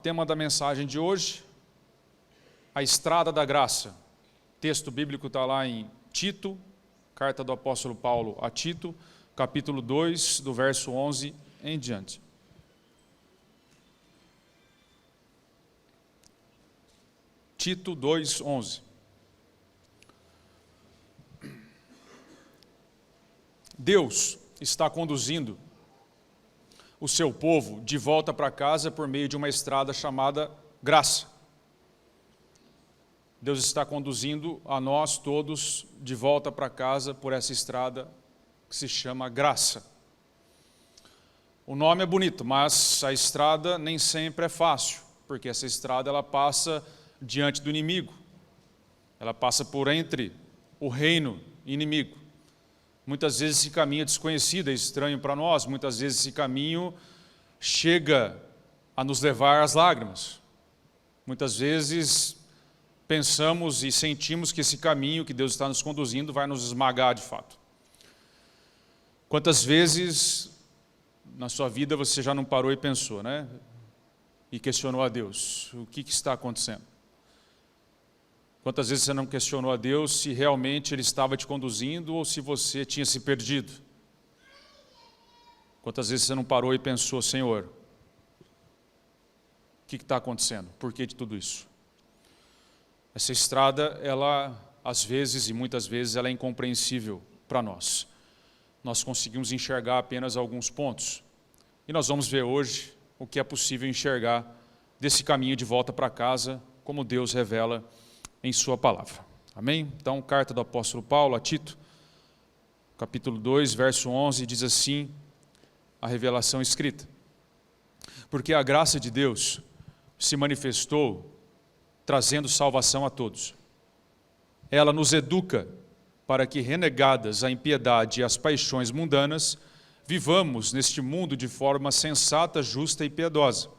Tema da mensagem de hoje, a estrada da graça. O texto bíblico está lá em Tito, carta do apóstolo Paulo a Tito, capítulo 2, do verso 11 em diante. Tito 2, 11. Deus está conduzindo o seu povo de volta para casa por meio de uma estrada chamada graça. Deus está conduzindo a nós todos de volta para casa por essa estrada que se chama graça. O nome é bonito, mas a estrada nem sempre é fácil, porque essa estrada ela passa diante do inimigo. Ela passa por entre o reino inimigo. Muitas vezes esse caminho é desconhecido, é estranho para nós. Muitas vezes esse caminho chega a nos levar às lágrimas. Muitas vezes pensamos e sentimos que esse caminho que Deus está nos conduzindo vai nos esmagar de fato. Quantas vezes na sua vida você já não parou e pensou, né? E questionou a Deus, o que está acontecendo? Quantas vezes você não questionou a Deus se realmente Ele estava te conduzindo ou se você tinha se perdido? Quantas vezes você não parou e pensou, Senhor, o que está acontecendo? Por que de tudo isso? Essa estrada, ela, às vezes e muitas vezes, ela é incompreensível para nós. Nós conseguimos enxergar apenas alguns pontos. E nós vamos ver hoje o que é possível enxergar desse caminho de volta para casa, como Deus revela em sua palavra. Amém? Então, carta do apóstolo Paulo a Tito, capítulo 2, verso 11, diz assim, a revelação escrita. Porque a graça de Deus se manifestou trazendo salvação a todos. Ela nos educa para que, renegadas a impiedade e as paixões mundanas, vivamos neste mundo de forma sensata, justa e piedosa,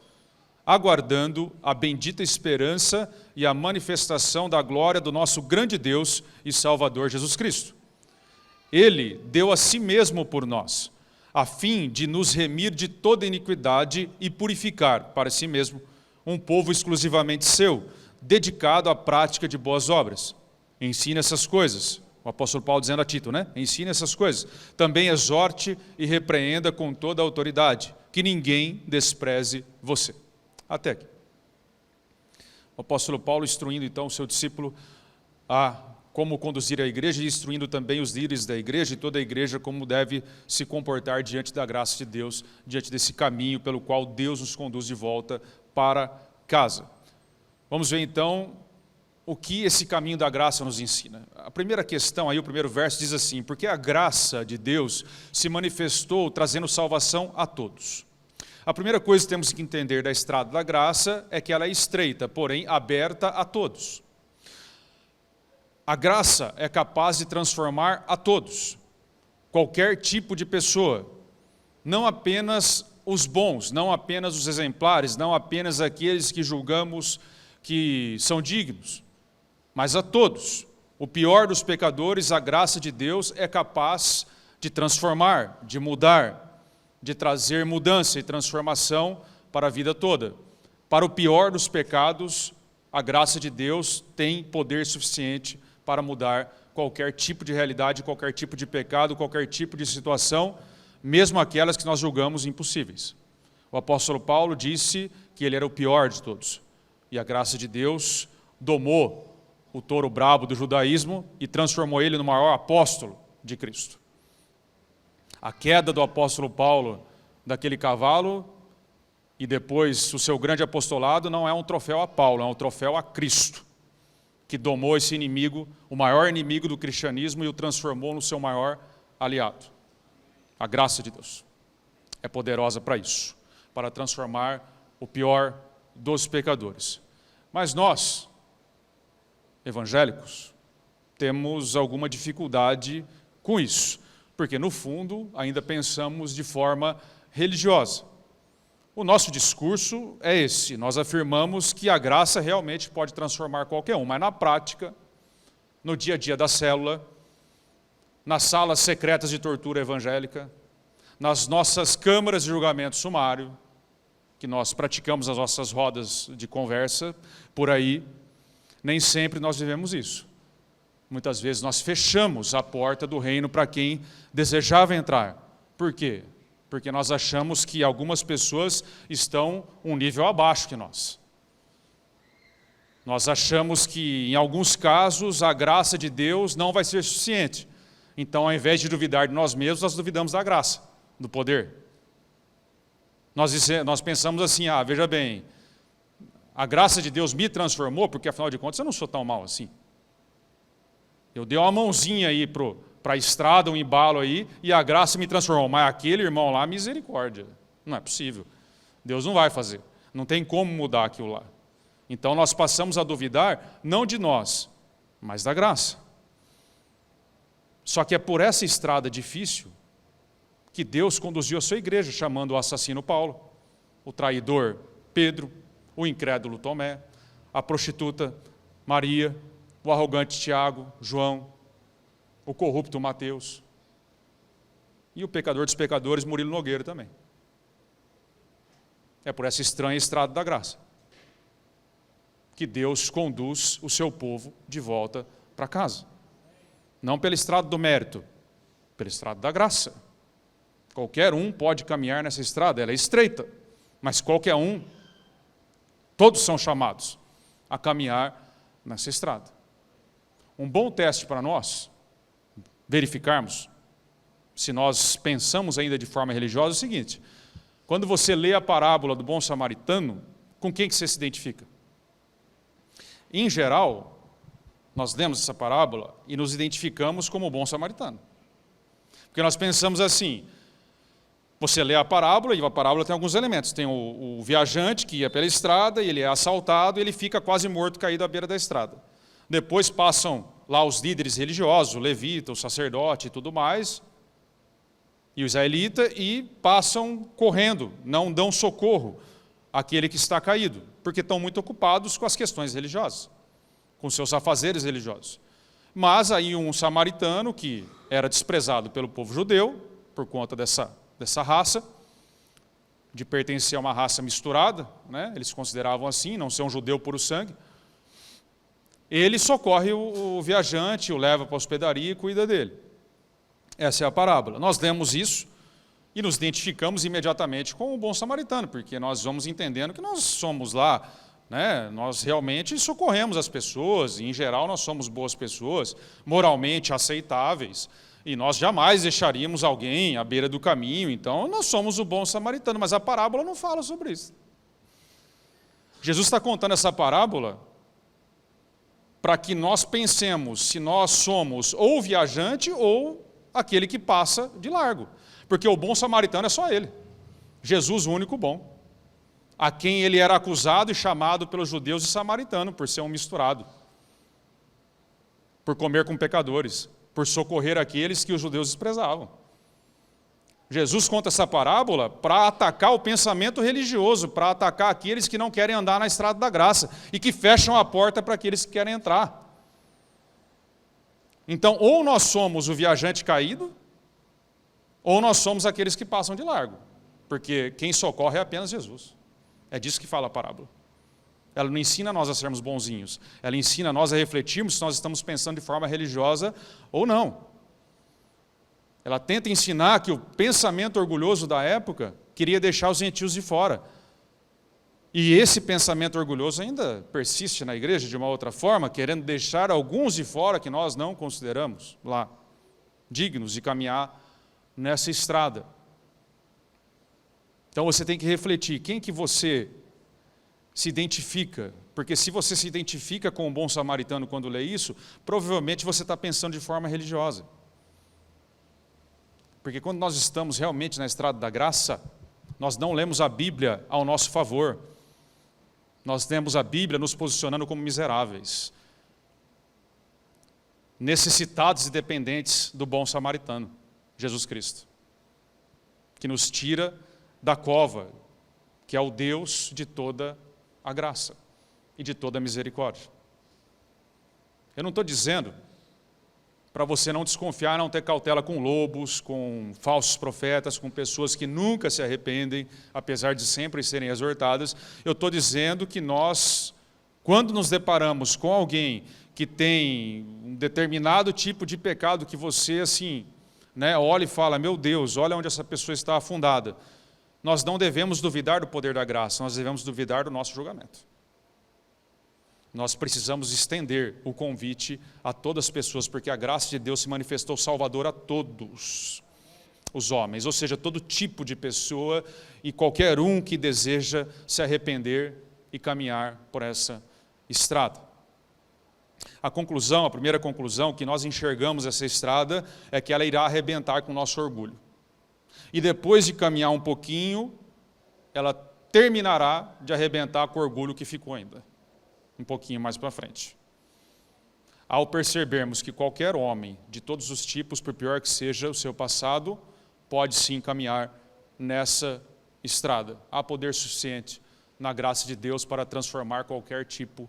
aguardando a bendita esperança e a manifestação da glória do nosso grande Deus e Salvador Jesus Cristo. Ele deu a si mesmo por nós, a fim de nos remir de toda iniquidade e purificar para si mesmo um povo exclusivamente seu, dedicado à prática de boas obras. Ensine essas coisas. O apóstolo Paulo dizendo a Tito, né? Ensine essas coisas. Também exorte e repreenda com toda a autoridade, que ninguém despreze você. Até aqui. O apóstolo Paulo instruindo então o seu discípulo a como conduzir a igreja e instruindo também os líderes da igreja e toda a igreja como deve se comportar diante da graça de Deus, diante desse caminho pelo qual Deus nos conduz de volta para casa. Vamos ver então o que esse caminho da graça nos ensina. A primeira questão, aí o primeiro verso diz assim, porque a graça de Deus se manifestou trazendo salvação a todos. A primeira coisa que temos que entender da estrada da graça é que ela é estreita, porém aberta a todos. A graça é capaz de transformar a todos, qualquer tipo de pessoa, não apenas os bons, não apenas os exemplares, não apenas aqueles que julgamos que são dignos, mas a todos. O pior dos pecadores, a graça de Deus é capaz de transformar, de mudar, de trazer mudança e transformação para a vida toda. Para o pior dos pecados, a graça de Deus tem poder suficiente para mudar qualquer tipo de realidade, qualquer tipo de pecado, qualquer tipo de situação, mesmo aquelas que nós julgamos impossíveis. O apóstolo Paulo disse que ele era o pior de todos. E a graça de Deus domou o touro brabo do judaísmo e transformou ele no maior apóstolo de Cristo. A queda do apóstolo Paulo daquele cavalo e depois o seu grande apostolado não é um troféu a Paulo, é um troféu a Cristo, que domou esse inimigo, o maior inimigo do cristianismo e o transformou no seu maior aliado. A graça de Deus é poderosa para isso, para transformar o pior dos pecadores. Mas nós, evangélicos, temos alguma dificuldade com isso, porque no fundo ainda pensamos de forma religiosa. O nosso discurso é esse, nós afirmamos que a graça realmente pode transformar qualquer um, mas na prática, no dia a dia da célula, nas salas secretas de tortura evangélica, nas nossas câmaras de julgamento sumário, que nós praticamos as nossas rodas de conversa por aí, nem sempre nós vivemos isso. Muitas vezes nós fechamos a porta do reino para quem desejava entrar. Por quê? Porque nós achamos que algumas pessoas estão um nível abaixo que nós. Nós achamos que, em alguns casos, a graça de Deus não vai ser suficiente. Então, ao invés de duvidar de nós mesmos, nós duvidamos da graça, do poder. Nós pensamos assim, veja bem, a graça de Deus me transformou, porque afinal de contas eu não sou tão mal assim. Eu dei uma mãozinha aí para a estrada, um embalo aí, e a graça me transformou. Mas aquele irmão lá, misericórdia. Não é possível. Deus não vai fazer. Não tem como mudar aquilo lá. Então nós passamos a duvidar, não de nós, mas da graça. Só que é por essa estrada difícil que Deus conduziu a sua igreja, chamando o assassino Paulo, o traidor Pedro, o incrédulo Tomé, a prostituta Maria, o arrogante Tiago, João, o corrupto Mateus e o pecador dos pecadores, Murilo Nogueira também. É por essa estranha estrada da graça que Deus conduz o seu povo de volta para casa. Não pela estrada do mérito, pela estrada da graça. Qualquer um pode caminhar nessa estrada, ela é estreita, mas qualquer um, todos são chamados a caminhar nessa estrada. Um bom teste para nós verificarmos se nós pensamos ainda de forma religiosa é o seguinte: quando você lê a parábola do bom samaritano, com quem que você se identifica? Em geral, nós lemos essa parábola e nos identificamos como o bom samaritano. Porque nós pensamos assim, você lê a parábola e a parábola tem alguns elementos. Tem o viajante que ia pela estrada, e ele é assaltado e ele fica quase morto, caído à beira da estrada. Depois passam lá os líderes religiosos, o levita, o sacerdote e tudo mais, e o israelita, e passam correndo, não dão socorro àquele que está caído, porque estão muito ocupados com as questões religiosas, com seus afazeres religiosos. Mas aí um samaritano, que era desprezado pelo povo judeu, por conta dessa raça, de pertencer a uma raça misturada, né? Eles consideravam assim, não ser um judeu puro sangue, ele socorre o viajante, o leva para a hospedaria e cuida dele. Essa é a parábola. Nós lemos isso e nos identificamos imediatamente com o bom samaritano, porque nós vamos entendendo que nós somos lá, né? Nós realmente socorremos as pessoas, e em geral nós somos boas pessoas, moralmente aceitáveis, e nós jamais deixaríamos alguém à beira do caminho, então nós somos o bom samaritano, mas a parábola não fala sobre isso. Jesus está contando essa parábola para que nós pensemos se nós somos ou viajante ou aquele que passa de largo. Porque o bom samaritano é só ele. Jesus, o único bom. A quem ele era acusado e chamado pelos judeus de samaritano, por ser um misturado. Por comer com pecadores. Por socorrer aqueles que os judeus desprezavam. Jesus conta essa parábola para atacar o pensamento religioso, para atacar aqueles que não querem andar na estrada da graça e que fecham a porta para aqueles que querem entrar. Então, ou nós somos o viajante caído, ou nós somos aqueles que passam de largo, porque quem socorre é apenas Jesus. É disso que fala a parábola. Ela não ensina nós a sermos bonzinhos, ela ensina nós a refletirmos se nós estamos pensando de forma religiosa ou não. Ela tenta ensinar que o pensamento orgulhoso da época queria deixar os gentios de fora. E esse pensamento orgulhoso ainda persiste na igreja de uma outra forma, querendo deixar alguns de fora que nós não consideramos lá dignos de caminhar nessa estrada. Então você tem que refletir, quem que você se identifica? Porque se você se identifica com um bom samaritano quando lê isso, provavelmente você está pensando de forma religiosa. Porque quando nós estamos realmente na estrada da graça, nós não lemos a Bíblia ao nosso favor. Nós lemos a Bíblia nos posicionando como miseráveis, necessitados e dependentes do bom samaritano, Jesus Cristo, que nos tira da cova, que é o Deus de toda a graça e de toda a misericórdia. Eu não estou dizendo para você não desconfiar, não ter cautela com lobos, com falsos profetas, com pessoas que nunca se arrependem, apesar de sempre serem exortadas. Eu estou dizendo que nós, quando nos deparamos com alguém que tem um determinado tipo de pecado que você, assim, olha e fala, meu Deus, olha onde essa pessoa está afundada. Nós não devemos duvidar do poder da graça, nós devemos duvidar do nosso julgamento. Nós precisamos estender o convite a todas as pessoas, porque a graça de Deus se manifestou salvadora a todos os homens, ou seja, todo tipo de pessoa e qualquer um que deseja se arrepender e caminhar por essa estrada. A primeira conclusão que nós enxergamos essa estrada é que ela irá arrebentar com o nosso orgulho. E depois de caminhar um pouquinho, ela terminará de arrebentar com o orgulho que ficou ainda. Um pouquinho mais para frente. Ao percebermos que qualquer homem, de todos os tipos, por pior que seja o seu passado, pode sim caminhar nessa estrada. Há poder suficiente na graça de Deus para transformar qualquer tipo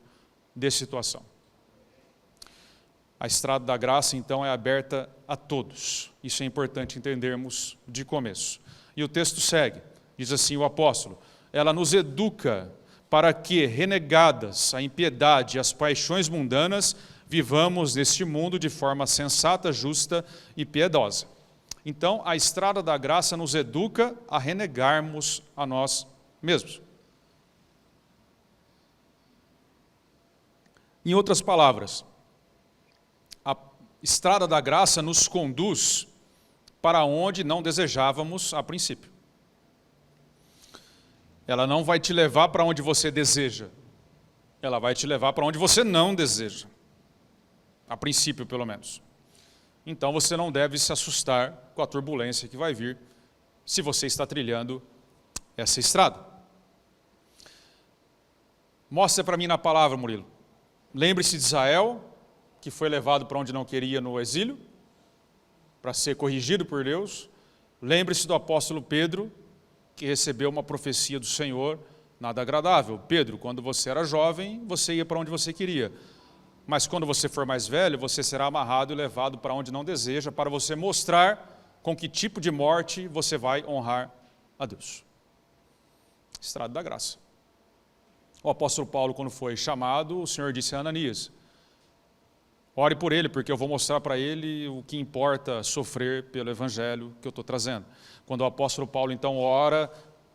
de situação. A estrada da graça, então, é aberta a todos. Isso é importante entendermos de começo. E o texto segue, diz assim o apóstolo, ela nos educa para que, renegadas a impiedade e as paixões mundanas, vivamos neste mundo de forma sensata, justa e piedosa. Então, a estrada da graça nos educa a renegarmos a nós mesmos. Em outras palavras, a estrada da graça nos conduz para onde não desejávamos a princípio. Ela não vai te levar para onde você deseja. Ela vai te levar para onde você não deseja. A princípio, pelo menos. Então, você não deve se assustar com a turbulência que vai vir se você está trilhando essa estrada. Mostra para mim na palavra, Murilo. Lembre-se de Israel, que foi levado para onde não queria no exílio, para ser corrigido por Deus. Lembre-se do apóstolo Pedro, que recebeu uma profecia do Senhor, nada agradável. Pedro, quando você era jovem, você ia para onde você queria. Mas quando você for mais velho, você será amarrado e levado para onde não deseja, para você mostrar com que tipo de morte você vai honrar a Deus. Estrada da graça. O apóstolo Paulo, quando foi chamado, o Senhor disse a Ananias, ore por ele, porque eu vou mostrar para ele o que importa sofrer pelo evangelho que eu estou trazendo. Quando o apóstolo Paulo, então, ora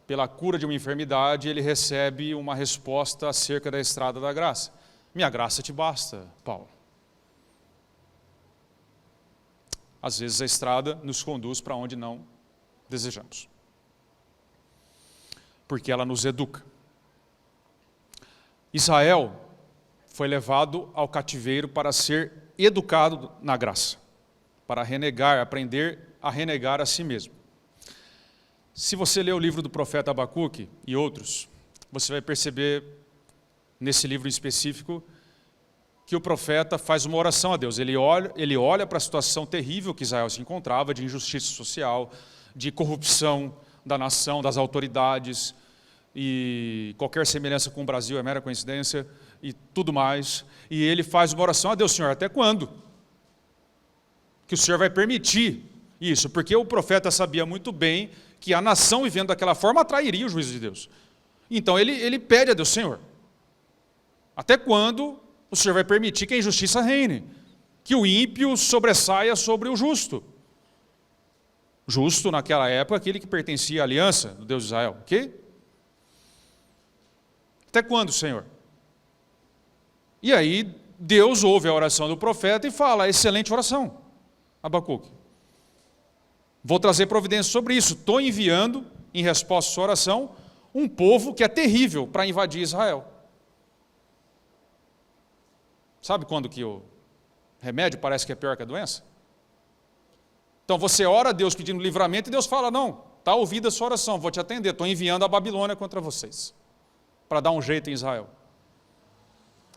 pela cura de uma enfermidade, ele recebe uma resposta acerca da estrada da graça. Minha graça te basta, Paulo. Às vezes a estrada nos conduz para onde não desejamos. Porque ela nos educa. Israel foi levado ao cativeiro para ser educado na graça, para aprender a renegar a si mesmo. Se você ler o livro do profeta Abacuque e outros, você vai perceber, nesse livro em específico, que o profeta faz uma oração a Deus. Ele olha para a situação terrível que Israel se encontrava, de injustiça social, de corrupção da nação, das autoridades, e qualquer semelhança com o Brasil é mera coincidência, e tudo mais. E ele faz uma oração a Deus, Senhor, até quando? Que o Senhor vai permitir isso, porque o profeta sabia muito bem que a nação vivendo daquela forma atrairia o juízo de Deus. Então ele pede a Deus, Senhor, até quando o Senhor vai permitir que a injustiça reine? Que o ímpio sobressaia sobre o justo. Justo, naquela época, aquele que pertencia à aliança do Deus de Israel. Ok? Até quando, Senhor? E aí, Deus ouve a oração do profeta e fala, excelente oração, Abacuque. Vou trazer providência sobre isso. Estou enviando, em resposta à sua oração, um povo que é terrível para invadir Israel. Sabe quando que o remédio parece que é pior que a doença? Então você ora a Deus pedindo livramento e Deus fala, não, está ouvida a sua oração, vou te atender, estou enviando a Babilônia contra vocês, para dar um jeito em Israel.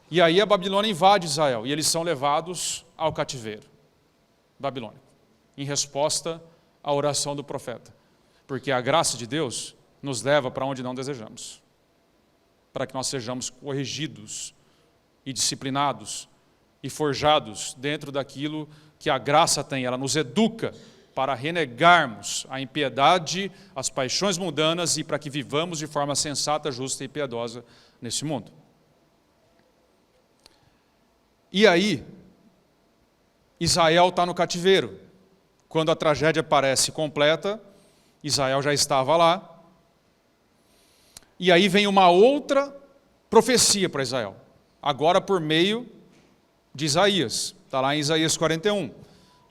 E aí a Babilônia invade Israel e eles são levados ao cativeiro babilônico, em resposta à oração do profeta. Porque a graça de Deus nos leva para onde não desejamos, para que nós sejamos corrigidos e disciplinados e forjados dentro daquilo que a graça tem. Ela nos educa para renegarmos a impiedade, as paixões mundanas e para que vivamos de forma sensata, justa e piedosa nesse mundo. E aí, Israel está no cativeiro. Quando a tragédia parece completa, Israel já estava lá. E aí vem uma outra profecia para Israel, agora por meio de Isaías. Está lá em Isaías 41,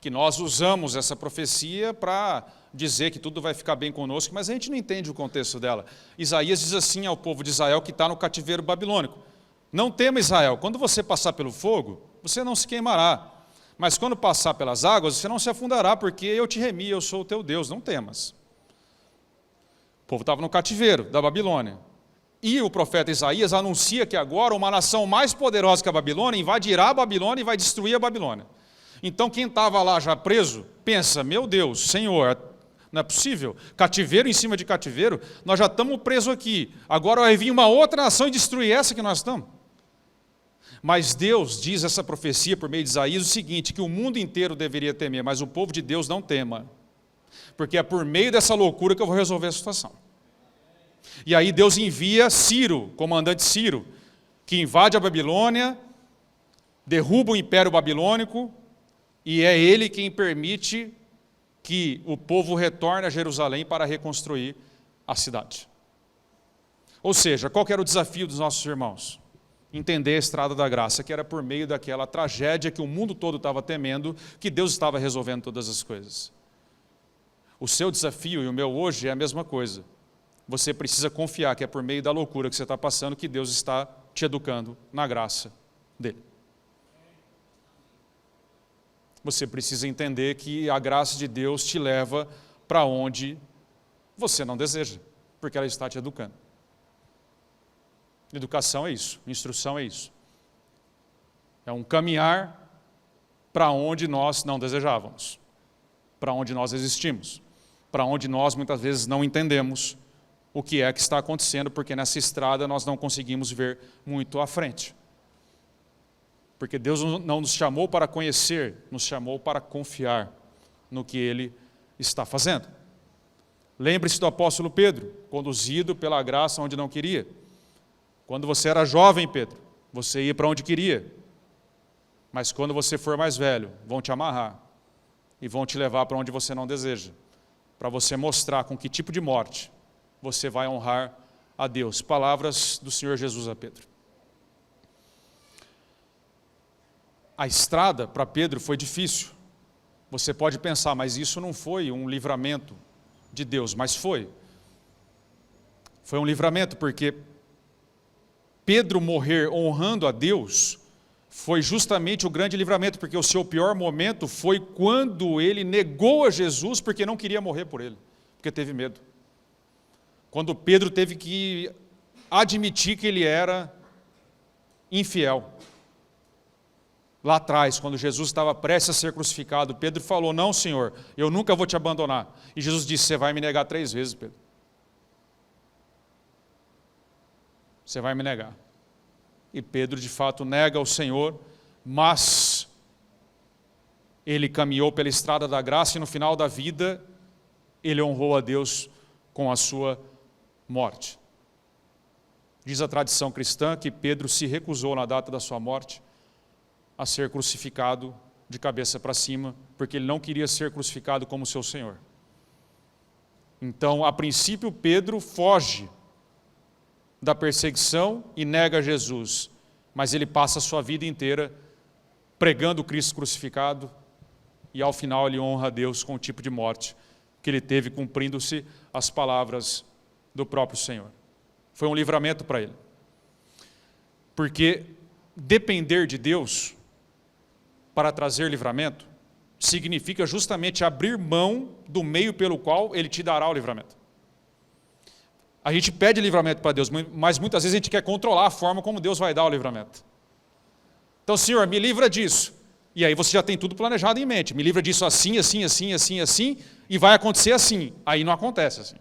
que nós usamos essa profecia para dizer que tudo vai ficar bem conosco, mas a gente não entende o contexto dela. Isaías diz assim ao povo de Israel que está no cativeiro babilônico: não tema, Israel, quando você passar pelo fogo, você não se queimará, mas quando passar pelas águas, você não se afundará, porque eu te remi, eu sou o teu Deus, não temas. O povo estava no cativeiro da Babilônia. E o profeta Isaías anuncia que agora uma nação mais poderosa que a Babilônia invadirá a Babilônia e vai destruir a Babilônia. Então quem estava lá já preso, pensa: meu Deus, Senhor, não é possível, cativeiro em cima de cativeiro, nós já estamos presos aqui, agora vai vir uma outra nação e destruir essa que nós estamos. Mas Deus diz essa profecia por meio de Isaías o seguinte, que o mundo inteiro deveria temer, mas o povo de Deus não tema, porque é por meio dessa loucura que eu vou resolver a situação. E aí Deus envia Ciro, comandante Ciro, que invade a Babilônia, derruba o Império Babilônico, e é ele quem permite que o povo retorne a Jerusalém para reconstruir a cidade. Ou seja, qual que era o desafio dos nossos irmãos? Entender a estrada da graça, que era por meio daquela tragédia que o mundo todo estava temendo, que Deus estava resolvendo todas as coisas. O seu desafio e o meu hoje é a mesma coisa. Você precisa confiar que é por meio da loucura que você está passando que Deus está te educando na graça dele. Você precisa entender que a graça de Deus te leva para onde você não deseja, porque ela está te educando. Educação é isso, instrução é isso. É um caminhar para onde nós não desejávamos, para onde nós existimos, para onde nós muitas vezes não entendemos o que é que está acontecendo, porque nessa estrada nós não conseguimos ver muito à frente. Porque Deus não nos chamou para conhecer, nos chamou para confiar no que Ele está fazendo. Lembre-se do apóstolo Pedro, conduzido pela graça onde não queria. Quando você era jovem, Pedro, você ia para onde queria. Mas quando você for mais velho, vão te amarrar e vão te levar para onde você não deseja, para você mostrar com que tipo de morte você vai honrar a Deus. Palavras do Senhor Jesus a Pedro. A estrada para Pedro foi difícil. Você pode pensar, mas isso não foi um livramento de Deus, mas foi. Foi um livramento porque Pedro morrer honrando a Deus foi justamente o grande livramento, porque o seu pior momento foi quando ele negou a Jesus porque não queria morrer por ele, porque teve medo. Quando Pedro teve que admitir que ele era infiel. Lá atrás, quando Jesus estava prestes a ser crucificado, Pedro falou: não, Senhor, eu nunca vou te abandonar. E Jesus disse: você vai me negar 3 vezes, Pedro. Você vai me negar. E Pedro, de fato, nega o Senhor, mas ele caminhou pela estrada da graça e no final da vida, ele honrou a Deus com a sua morte. Diz a tradição cristã que Pedro se recusou na data da sua morte a ser crucificado de cabeça para cima, porque ele não queria ser crucificado como seu Senhor. Então, a princípio, Pedro foge da perseguição e nega Jesus, mas ele passa a sua vida inteira pregando o Cristo crucificado e ao final ele honra a Deus com o tipo de morte que ele teve, cumprindo-se as palavras do próprio Senhor. Foi um livramento para ele. Porque depender de Deus para trazer livramento significa justamente abrir mão do meio pelo qual Ele te dará o livramento. A gente pede livramento para Deus, mas muitas vezes a gente quer controlar a forma como Deus vai dar o livramento. Então, Senhor, me livra disso. E aí você já tem tudo planejado em mente. Me livra disso assim, assim, assim, assim, assim, e vai acontecer assim. Aí não acontece assim.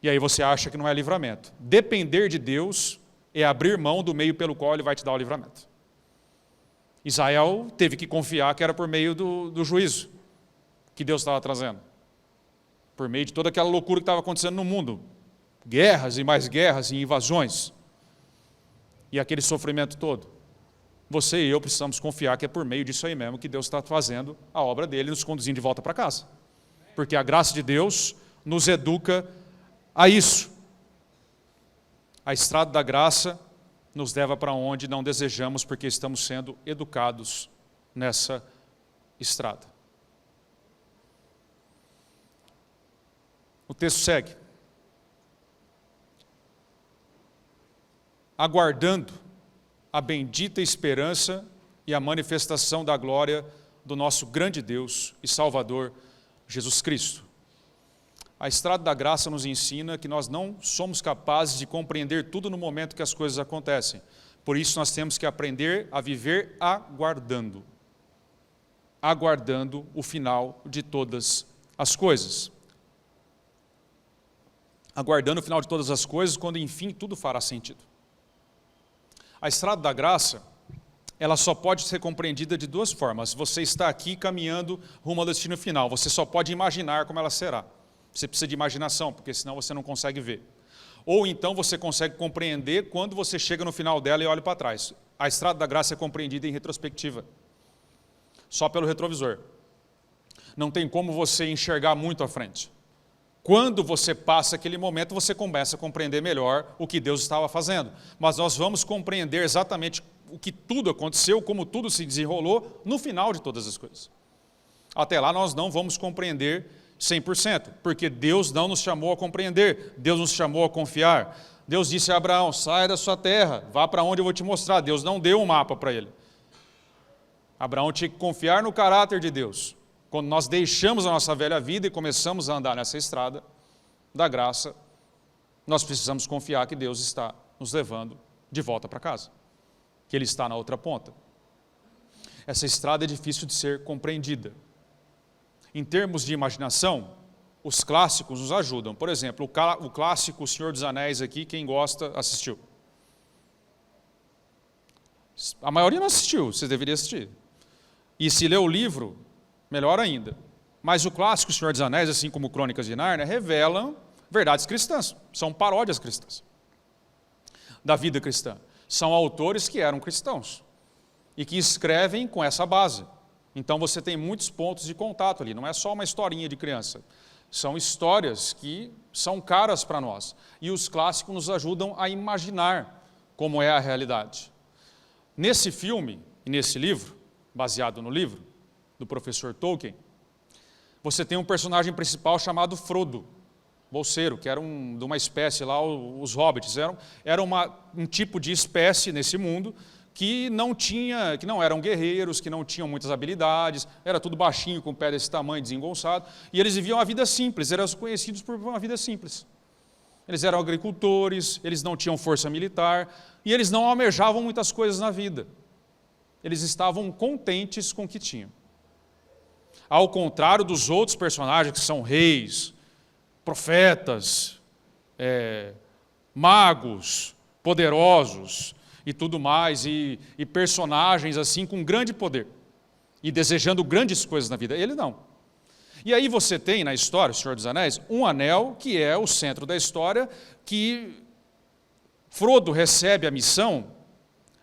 E aí você acha que não é livramento. Depender de Deus é abrir mão do meio pelo qual ele vai te dar o livramento. Israel teve que confiar que era por meio do juízo que Deus estava trazendo. Por meio de toda aquela loucura que estava acontecendo no mundo. Guerras e mais guerras e invasões. E aquele sofrimento todo. Você e eu precisamos confiar que é por meio disso aí mesmo que Deus está fazendo a obra dele, nos conduzindo de volta para casa. Porque a graça de Deus nos educa a isso. A estrada da graça nos leva para onde não desejamos, porque estamos sendo educados nessa estrada. O texto segue. Aguardando a bendita esperança e a manifestação da glória do nosso grande Deus e Salvador, Jesus Cristo. A estrada da graça nos ensina que nós não somos capazes de compreender tudo no momento que as coisas acontecem. Por isso nós temos que aprender a viver aguardando. Aguardando o final de todas as coisas. Aguardando o final de todas as coisas, quando enfim tudo fará sentido. A estrada da graça, ela só pode ser compreendida de duas formas. Você está aqui caminhando rumo ao destino final. Você só pode imaginar como ela será. Você precisa de imaginação, porque senão você não consegue ver. Ou então você consegue compreender quando você chega no final dela e olha para trás. A estrada da graça é compreendida em retrospectiva. Só pelo retrovisor. Não tem como você enxergar muito à frente. Quando você passa aquele momento, você começa a compreender melhor o que Deus estava fazendo. Mas nós vamos compreender exatamente o que tudo aconteceu, como tudo se desenrolou, no final de todas as coisas. Até lá nós não vamos compreender 100%, porque Deus não nos chamou a compreender, Deus nos chamou a confiar. Deus disse a Abraão, saia da sua terra, vá para onde eu vou te mostrar. Deus não deu um mapa para ele. Abraão tinha que confiar no caráter de Deus. Quando nós deixamos a nossa velha vida e começamos a andar nessa estrada da graça, nós precisamos confiar que Deus está nos levando de volta para casa, que Ele está na outra ponta. Essa estrada é difícil de ser compreendida. Em termos de imaginação, os clássicos nos ajudam. Por exemplo, o clássico O Senhor dos Anéis aqui, quem gosta, assistiu. A maioria não assistiu, vocês deveriam assistir. E se lê o livro, melhor ainda. Mas o clássico O Senhor dos Anéis, assim como Crônicas de Nárnia, revelam verdades cristãs. São paródias cristãs da vida cristã. São autores que eram cristãos e que escrevem com essa base. Então você tem muitos pontos de contato ali, não é só uma historinha de criança. São histórias que são caras para nós. E os clássicos nos ajudam a imaginar como é a realidade. Nesse filme e nesse livro, baseado no livro do professor Tolkien, você tem um personagem principal chamado Frodo, bolseiro, que era de uma espécie lá, os hobbits, era um tipo de espécie nesse mundo que não eram guerreiros, que não tinham muitas habilidades, era tudo baixinho, com o pé desse tamanho, desengonçado, e eles viviam a vida simples, eram conhecidos por uma vida simples. Eles eram agricultores, eles não tinham força militar, e eles não almejavam muitas coisas na vida. Eles estavam contentes com o que tinham. Ao contrário dos outros personagens, que são reis, profetas, magos, poderosos, e tudo mais, e personagens assim com grande poder, e desejando grandes coisas na vida. Ele não. E aí você tem na história, o Senhor dos Anéis, um anel que é o centro da história, que Frodo recebe a missão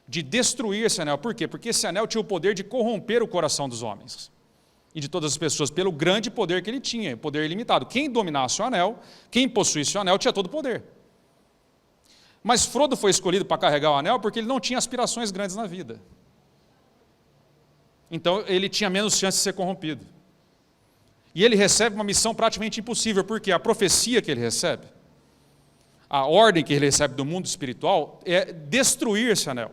de destruir esse anel. Por quê? Porque esse anel tinha o poder de corromper o coração dos homens e de todas as pessoas, pelo grande poder que ele tinha, poder ilimitado. Quem dominasse o anel, quem possuísse o anel, tinha todo o poder. Mas Frodo foi escolhido para carregar o anel porque ele não tinha aspirações grandes na vida. Então ele tinha menos chance de ser corrompido. E ele recebe uma missão praticamente impossível, porque a profecia que ele recebe, a ordem que ele recebe do mundo espiritual é destruir esse anel.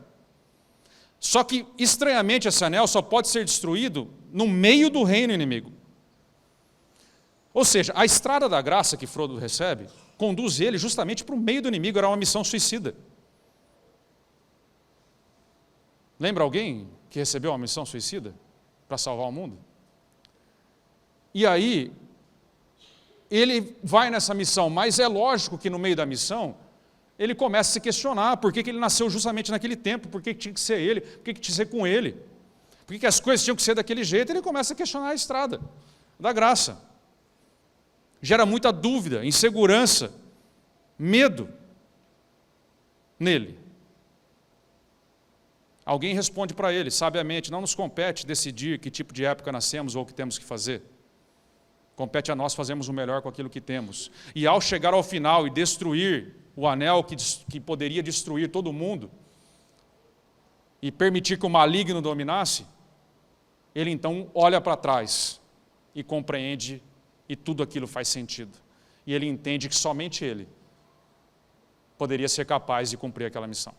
Só que, estranhamente, esse anel só pode ser destruído no meio do reino inimigo. Ou seja, a estrada da graça que Frodo recebe conduz ele justamente para o meio do inimigo, era uma missão suicida. Lembra alguém que recebeu uma missão suicida para salvar o mundo? E aí, ele vai nessa missão, mas é lógico que no meio da missão, ele começa a se questionar por que ele nasceu justamente naquele tempo, por que tinha que ser ele, por que tinha que ser com ele, por que as coisas tinham que ser daquele jeito. Ele começa a questionar a estrada da graça. Gera muita dúvida, insegurança, medo nele. Alguém responde para ele, sabiamente: não nos compete decidir que tipo de época nascemos ou o que temos que fazer. Compete a nós fazermos o melhor com aquilo que temos. E ao chegar ao final e destruir o anel que poderia destruir todo mundo, e permitir que o maligno dominasse, ele então olha para trás e compreende, e tudo aquilo faz sentido. E ele entende que somente ele poderia ser capaz de cumprir aquela missão.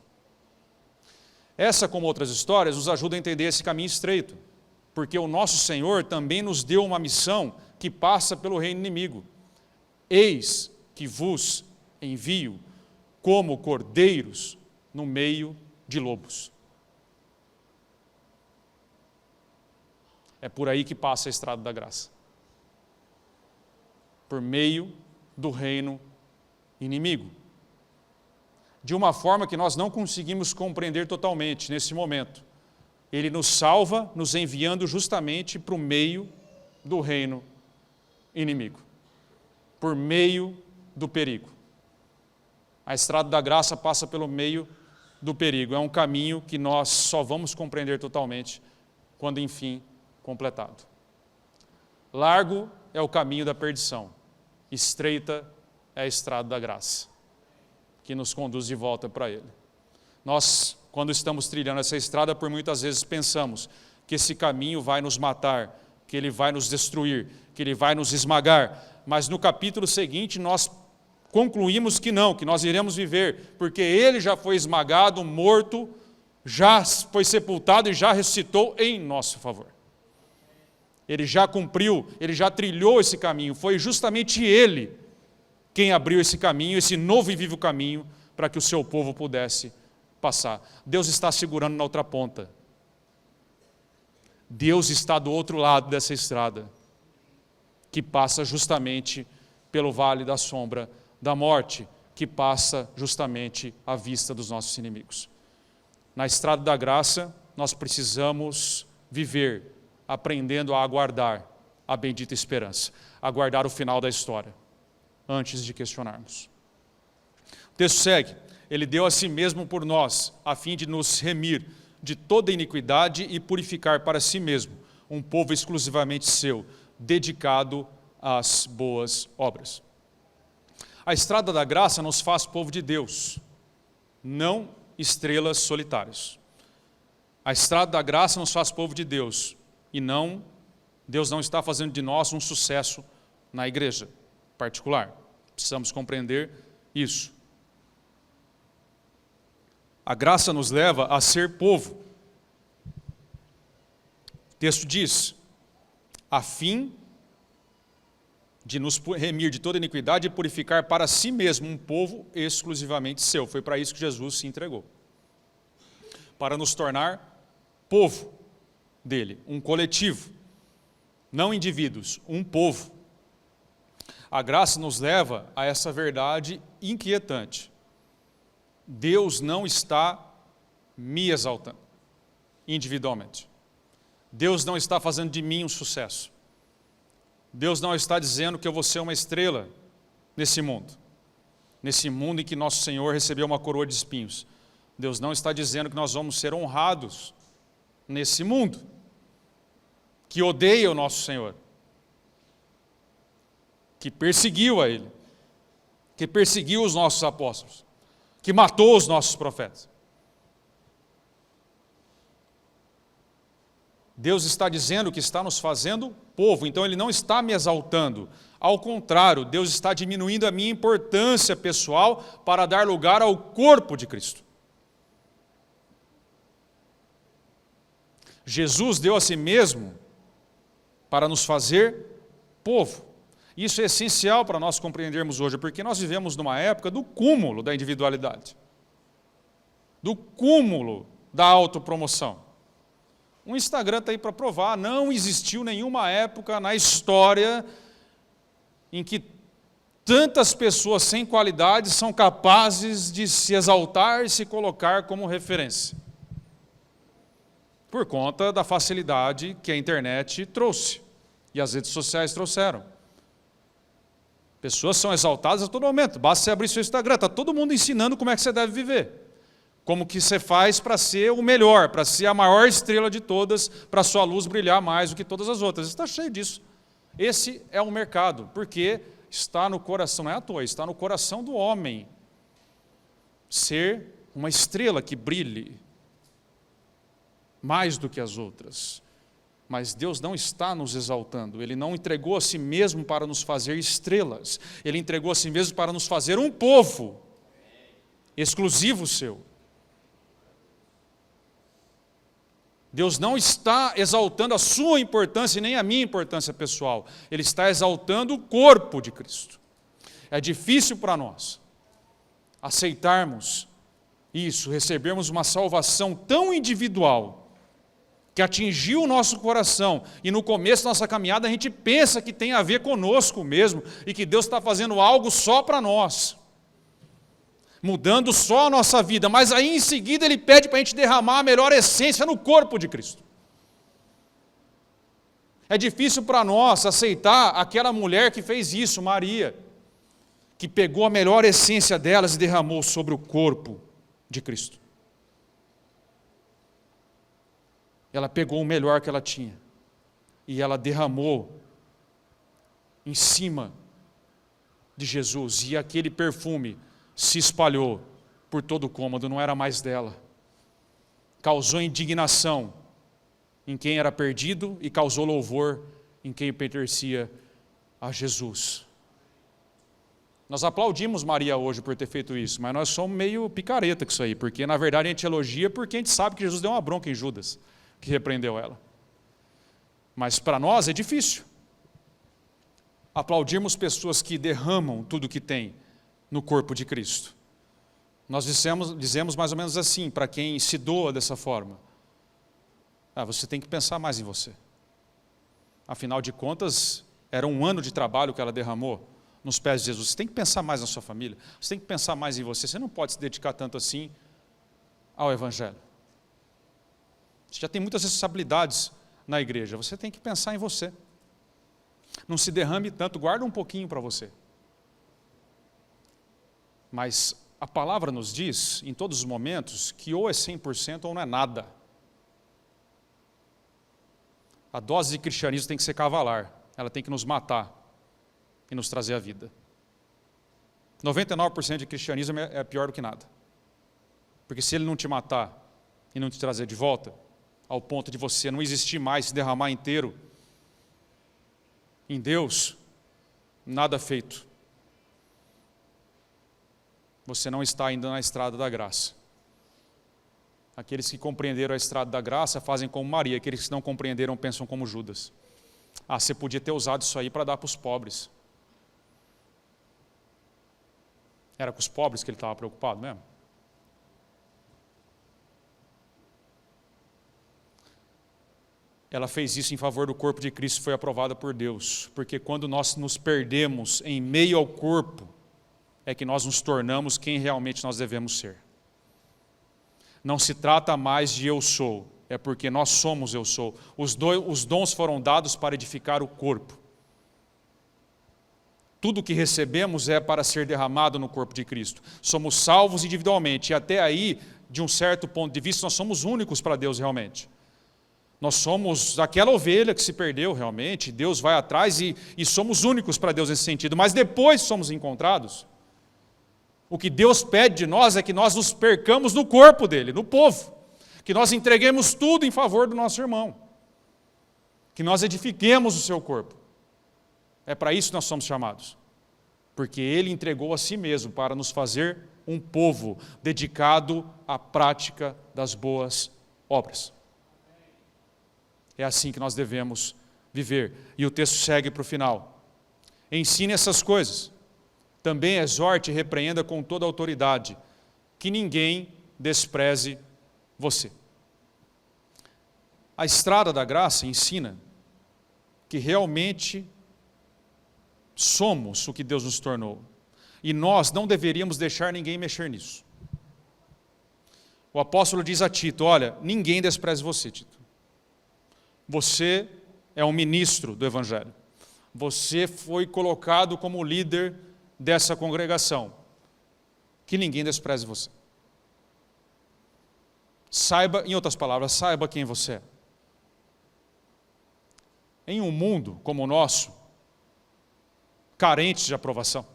Essa, como outras histórias, nos ajuda a entender esse caminho estreito, porque o nosso Senhor também nos deu uma missão que passa pelo reino inimigo. Eis que vos envio como cordeiros no meio de lobos. É por aí que passa a estrada da graça. Por meio do reino inimigo. De uma forma que nós não conseguimos compreender totalmente nesse momento. Ele nos salva, nos enviando justamente para o meio do reino inimigo. Por meio do perigo. A estrada da graça passa pelo meio do perigo. É um caminho que nós só vamos compreender totalmente quando, enfim, completado. Largo é o caminho da perdição. Estreita é a estrada da graça, que nos conduz de volta para Ele. Nós, quando estamos trilhando essa estrada, por muitas vezes pensamos que esse caminho vai nos matar, que ele vai nos destruir, que ele vai nos esmagar. Mas no capítulo seguinte nós concluímos que não, que nós iremos viver, porque ele já foi esmagado, morto, já foi sepultado e já ressuscitou em nosso favor. Ele já cumpriu, ele já trilhou esse caminho. Foi justamente ele quem abriu esse caminho, esse novo e vivo caminho, para que o seu povo pudesse passar. Deus está segurando na outra ponta. Deus está do outro lado dessa estrada, que passa justamente pelo vale da sombra da morte, que passa justamente à vista dos nossos inimigos. Na estrada da graça, nós precisamos viver aprendendo a aguardar a bendita esperança, aguardar o final da história, antes de questionarmos. O texto segue: ele deu a si mesmo por nós, a fim de nos remir de toda iniquidade e purificar para si mesmo um povo exclusivamente seu, dedicado às boas obras. A estrada da graça nos faz povo de Deus, não estrelas solitárias. A estrada da graça nos faz povo de Deus, e não, Deus não está fazendo de nós um sucesso na igreja particular. Precisamos compreender isso. A graça nos leva a ser povo. O texto diz: a fim de nos remir de toda iniquidade e purificar para si mesmo um povo exclusivamente seu. Foi para isso que Jesus se entregou. Para nos tornar povo dele, um coletivo, não indivíduos, um povo. A graça nos leva a essa verdade inquietante. Deus não está me exaltando individualmente. Deus não está fazendo de mim um sucesso. Deus não está dizendo que eu vou ser uma estrela nesse mundo em que nosso Senhor recebeu uma coroa de espinhos. Deus não está dizendo que nós vamos ser honrados nesse mundo que odeia o nosso Senhor, que perseguiu a Ele, que perseguiu os nossos apóstolos, que matou os nossos profetas. Deus está dizendo que está nos fazendo povo, então Ele não está me exaltando. Ao contrário, Deus está diminuindo a minha importância pessoal para dar lugar ao corpo de Cristo. Jesus deu a si mesmo para nos fazer povo. Isso é essencial para nós compreendermos hoje, porque nós vivemos numa época do cúmulo da individualidade, do cúmulo da autopromoção. O Instagram está aí para provar, não existiu nenhuma época na história em que tantas pessoas sem qualidade são capazes de se exaltar e se colocar como referência? Por conta da facilidade que a internet trouxe e as redes sociais trouxeram. Pessoas são exaltadas a todo momento, basta você abrir seu Instagram, está todo mundo ensinando como é que você deve viver. Como que você faz para ser o melhor, para ser a maior estrela de todas, para a sua luz brilhar mais do que todas as outras. Está cheio disso. Esse é o mercado, porque está no coração, não é à toa, está no coração do homem ser uma estrela que brilhe mais do que as outras. Mas Deus não está nos exaltando, Ele não entregou a si mesmo para nos fazer estrelas, Ele entregou a si mesmo para nos fazer um povo exclusivo seu. Deus não está exaltando a sua importância e nem a minha importância pessoal. Ele está exaltando o corpo de Cristo. É difícil para nós aceitarmos isso, recebermos uma salvação tão individual, que atingiu o nosso coração, e no começo da nossa caminhada a gente pensa que tem a ver conosco mesmo, e que Deus está fazendo algo só para nós, mudando só a nossa vida, mas aí em seguida Ele pede para a gente derramar a melhor essência no corpo de Cristo. É difícil para nós aceitar aquela mulher que fez isso, Maria, que pegou a melhor essência delas e derramou sobre o corpo de Cristo. Ela pegou o melhor que ela tinha e ela derramou em cima de Jesus, e aquele perfume se espalhou por todo o cômodo, não era mais dela. Causou indignação em quem era perdido e causou louvor em quem pertencia a Jesus. Nós aplaudimos Maria hoje por ter feito isso, mas nós somos meio picareta com isso aí, porque na verdade a gente elogia porque a gente sabe que Jesus deu uma bronca em Judas, que repreendeu ela. Mas para nós é difícil aplaudirmos pessoas que derramam tudo o que têm no corpo de Cristo. Nós dizemos mais ou menos assim, para quem se doa dessa forma: você tem que pensar mais em você. Afinal de contas, era um ano de trabalho que ela derramou nos pés de Jesus. Você tem que pensar mais na sua família, você tem que pensar mais em você, você não pode se dedicar tanto assim ao Evangelho. Você já tem muitas responsabilidades na igreja, você tem que pensar em você. Não se derrame tanto, guarda um pouquinho para você. Mas a palavra nos diz, em todos os momentos, que ou é 100% ou não é nada. A dose de cristianismo tem que ser cavalar, ela tem que nos matar e nos trazer a vida. 99% de cristianismo é pior do que nada. Porque se ele não te matar e não te trazer de volta, ao ponto de você não existir mais, se derramar inteiro em Deus, nada feito. Você não está ainda na estrada da graça. Aqueles que compreenderam a estrada da graça fazem como Maria, aqueles que não compreenderam pensam como Judas. Você podia ter usado isso aí para dar para os pobres. Era com os pobres que ele estava preocupado mesmo? Ela fez isso em favor do corpo de Cristo, foi aprovada por Deus, porque quando nós nos perdemos em meio ao corpo, é que nós nos tornamos quem realmente nós devemos ser. Não se trata mais de eu sou, é porque nós somos eu sou. Os dons foram dados para edificar o corpo. Tudo que recebemos é para ser derramado no corpo de Cristo. Somos salvos individualmente, e até aí, de um certo ponto de vista, nós somos únicos para Deus realmente. Nós somos aquela ovelha que se perdeu realmente, Deus vai atrás e somos únicos para Deus nesse sentido, mas depois somos encontrados. O que Deus pede de nós é que nós nos percamos no corpo dele, no povo, que nós entreguemos tudo em favor do nosso irmão, que nós edifiquemos o seu corpo. É para isso que nós somos chamados, porque ele entregou a si mesmo para nos fazer um povo dedicado à prática das boas obras. É assim que nós devemos viver. E o texto segue para o final. Ensine essas coisas. Também exorte e repreenda com toda a autoridade, que ninguém despreze você. A estrada da graça ensina que realmente somos o que Deus nos tornou. E nós não deveríamos deixar ninguém mexer nisso. O apóstolo diz a Tito, olha, ninguém despreze você, Tito. Você é um ministro do Evangelho. Você foi colocado como líder dessa congregação. Que ninguém despreze você. Saiba, em outras palavras, saiba quem você é. Em um mundo como o nosso, carente de aprovação,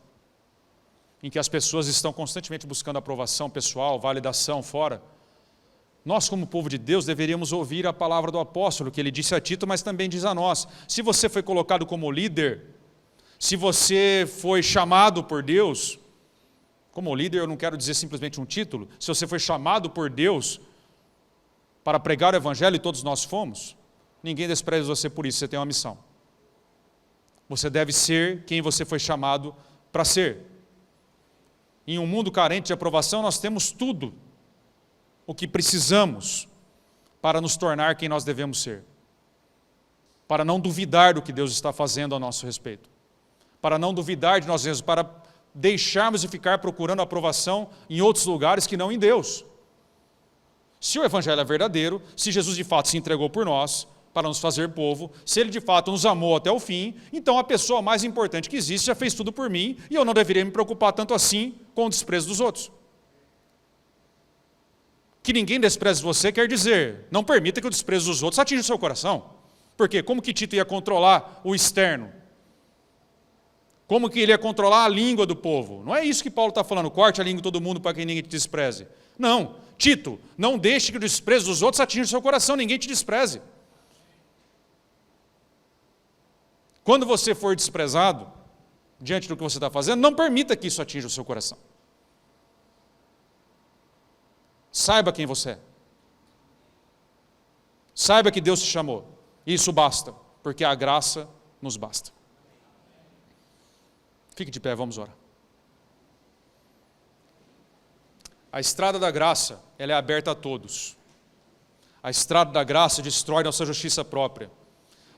em que as pessoas estão constantemente buscando aprovação pessoal, validação fora, nós como povo de Deus deveríamos ouvir a palavra do apóstolo, que ele disse a Tito, mas também diz a nós. Se você foi colocado como líder, se você foi chamado por Deus, como líder eu não quero dizer simplesmente um título, se você foi chamado por Deus para pregar o Evangelho, e todos nós fomos, ninguém despreze você por isso, você tem uma missão. Você deve ser quem você foi chamado para ser. Em um mundo carente de aprovação, nós temos tudo o que precisamos para nos tornar quem nós devemos ser. Para não duvidar do que Deus está fazendo a nosso respeito. Para não duvidar de nós mesmos, para deixarmos de ficar procurando aprovação em outros lugares que não em Deus. Se o Evangelho é verdadeiro, se Jesus de fato se entregou por nós, para nos fazer povo, se Ele de fato nos amou até o fim, então a pessoa mais importante que existe já fez tudo por mim, e eu não deveria me preocupar tanto assim com o desprezo dos outros. Que ninguém despreze você quer dizer, não permita que o desprezo dos outros atinja o seu coração. Porque como que Tito ia controlar o externo? Como que ele ia controlar a língua do povo? Não é isso que Paulo está falando, corte a língua de todo mundo para que ninguém te despreze. Não, Tito, não deixe que o desprezo dos outros atinja o seu coração, ninguém te despreze. Quando você for desprezado, diante do que você está fazendo, não permita que isso atinja o seu coração. Saiba quem você é. Saiba que Deus te chamou. Isso basta, porque a graça nos basta. Fique de pé, vamos orar. A estrada da graça, ela é aberta a todos. A estrada da graça destrói nossa justiça própria.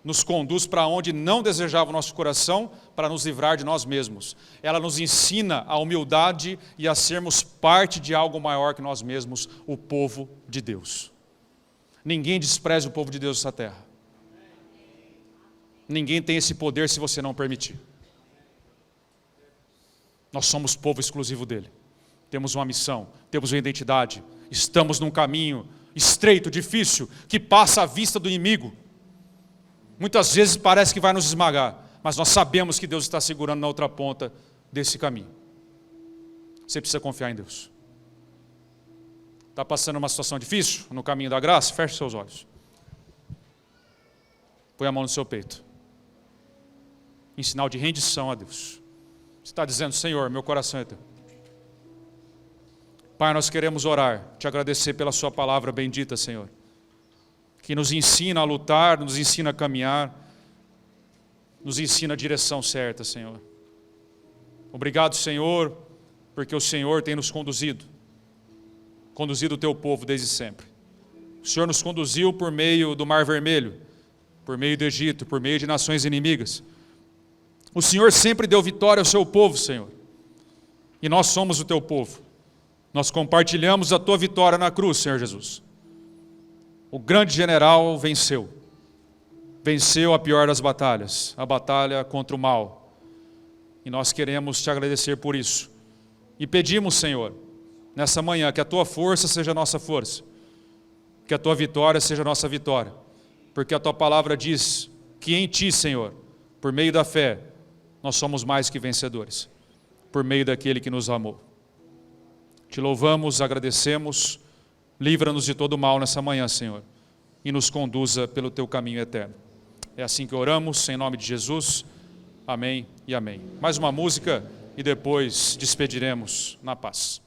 Nos conduz para onde não desejava o nosso coração, para nos livrar de nós mesmos. Ela nos ensina a humildade e a sermos parte de algo maior que nós mesmos, o povo de Deus. Ninguém despreze o povo de Deus nessa terra. Ninguém tem esse poder se você não permitir. Nós somos povo exclusivo dele. Temos uma missão, temos uma identidade. Estamos num caminho estreito, difícil, que passa à vista do inimigo. Muitas vezes parece que vai nos esmagar, mas nós sabemos que Deus está segurando na outra ponta desse caminho. Você precisa confiar em Deus. Está passando uma situação difícil no caminho da graça? Feche seus olhos. Põe a mão no seu peito. Em sinal de rendição a Deus. Você está dizendo, Senhor, meu coração é teu. Pai, nós queremos orar, te agradecer pela sua palavra bendita, Senhor. Que nos ensina a lutar, nos ensina a caminhar, nos ensina a direção certa, Senhor. Obrigado, Senhor, porque o Senhor tem nos conduzido o teu povo desde sempre. O Senhor nos conduziu por meio do Mar Vermelho, por meio do Egito, por meio de nações inimigas. O Senhor sempre deu vitória ao seu povo, Senhor. E nós somos o teu povo. Nós compartilhamos a tua vitória na cruz, Senhor Jesus. O grande general venceu. Venceu a pior das batalhas, a batalha contra o mal. E nós queremos te agradecer por isso. E pedimos, Senhor, nessa manhã, que a tua força seja a nossa força. Que a tua vitória seja a nossa vitória. Porque a tua palavra diz que em ti, Senhor, por meio da fé, nós somos mais que vencedores. Por meio daquele que nos amou. Te louvamos, agradecemos. Livra-nos de todo mal nessa manhã, Senhor, e nos conduza pelo teu caminho eterno. É assim que oramos, em nome de Jesus. Amém e amém. Mais uma música e depois despediremos na paz.